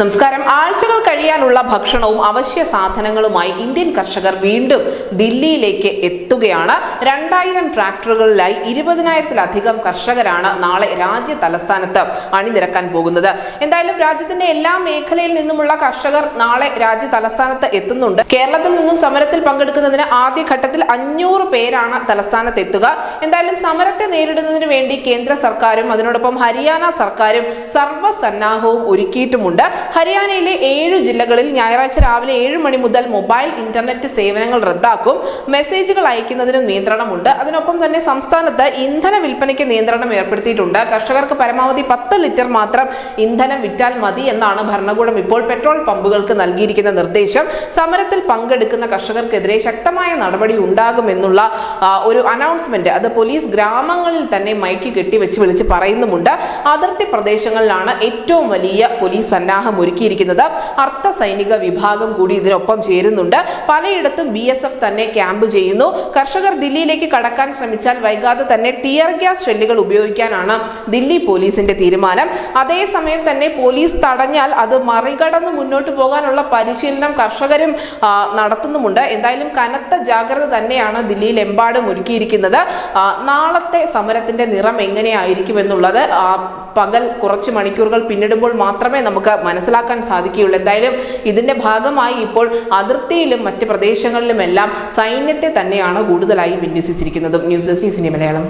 നമസ്കാരം. ആഴ്ചകൾ കഴിയാനുള്ള ഭക്ഷണവും അവശ്യ സാധനങ്ങളുമായി ഇന്ത്യൻ കർഷകർ വീണ്ടും ദില്ലിയിലേക്ക് എത്തുകയാണ്. 2000 ട്രാക്ടറുകളിലായി 20,000-ലധികം കർഷകരാണ് നാളെ രാജ്യ തലസ്ഥാനത്ത് അണിനിരക്കാൻ പോകുന്നത്. എന്തായാലും രാജ്യത്തിന്റെ എല്ലാ മേഖലയിൽ നിന്നുമുള്ള കർഷകർ നാളെ രാജ്യ തലസ്ഥാനത്ത് എത്തുന്നുണ്ട്. കേരളത്തിൽ നിന്നും സമരത്തിൽ പങ്കെടുക്കുന്നതിന് ആദ്യഘട്ടത്തിൽ 500 പേരാണ് തലസ്ഥാനത്ത് എത്തുക. എന്തായാലും സമരത്തെ നേരിടുന്നതിന് വേണ്ടി കേന്ദ്ര സർക്കാരും അതിനോടൊപ്പം ഹരിയാന സർക്കാരും സർവ്വസന്നാഹവും ഒരുക്കിയിട്ടുമുണ്ട്. ഹരിയാനയിലെ 7 ജില്ലകളിൽ ഞായറാഴ്ച രാവിലെ 7 മണി മുതൽ മൊബൈൽ ഇന്റർനെറ്റ് സേവനങ്ങൾ റദ്ദാക്കും. മെസ്സേജുകൾ അയക്കുന്നതിനും നിയന്ത്രണമുണ്ട്. അതിനൊപ്പം തന്നെ സംസ്ഥാനത്ത് ഇന്ധന വിൽപ്പനയ്ക്ക് നിയന്ത്രണം ഏർപ്പെടുത്തിയിട്ടുണ്ട്. കർഷകർക്ക് പരമാവധി 10 ലിറ്റർ മാത്രം ഇന്ധനം വിറ്റാൽ മതി എന്നാണ് ഭരണകൂടം ഇപ്പോൾ പെട്രോൾ പമ്പുകൾക്ക് നൽകിയിരിക്കുന്ന നിർദ്ദേശം. സമരത്തിൽ പങ്കെടുക്കുന്ന കർഷകർക്കെതിരെ ശക്തമായ നടപടി ഉണ്ടാകുമെന്നുള്ള ഒരു അനൗൺസ്മെന്റ് അത് പോലീസ് ഗ്രാമങ്ങളിൽ തന്നെ മൈക്ക് കെട്ടിവെച്ച് വിളിച്ച് പറയുന്നുമുണ്ട്. അതിർത്തി പ്രദേശങ്ങളിലാണ് ഏറ്റവും വലിയ പോലീസ് സന്നാഹം ഒരുക്കിയിരിക്കുന്നത്. അർദ്ധ സൈനിക വിഭാഗം കൂടി ഇതിനൊപ്പം ചേരുന്നുണ്ട്. പലയിടത്തും BSF തന്നെ ക്യാമ്പ് ചെയ്യുന്നു. കർഷകർ ദില്ലിയിലേക്ക് കടക്കാൻ ശ്രമിച്ചാൽ വൈകാതെ തന്നെ ടിയർ ഗ്യാസ് ഷെല്ലുകൾ ഉപയോഗിക്കാനാണ് ദില്ലി പോലീസിന്റെ തീരുമാനം. അതേസമയം തന്നെ പോലീസ് തടഞ്ഞാൽ അത് മറികടന്ന് മുന്നോട്ട് പോകാനുള്ള പരിശീലനം കർഷകരും നടത്തുന്നുമുണ്ട്. എന്തായാലും കനത്ത ജാഗ്രത തന്നെയാണ് ദില്ലിയിലെമ്പാടും ഒരുക്കിയിരിക്കുന്നത്. നാളത്തെ സമരത്തിന്റെ നിറം എങ്ങനെയായിരിക്കും എന്നുള്ളത് പകൽ കുറച്ച് മണിക്കൂറുകൾ പിന്നിടുമ്പോൾ മാത്രമേ നമുക്ക് മനസ്സിലാക്കാൻ സാധിക്കുകയുള്ളൂ. എന്തായാലും ഇതിന്റെ ഭാഗമായി ഇപ്പോൾ അതിർത്തിയിലും മറ്റ് പ്രദേശങ്ങളിലുമെല്ലാം സൈന്യത്തെ തന്നെയാണ് കൂടുതലായി വിന്യസിച്ചിരിക്കുന്നത്. News desk Malayalam.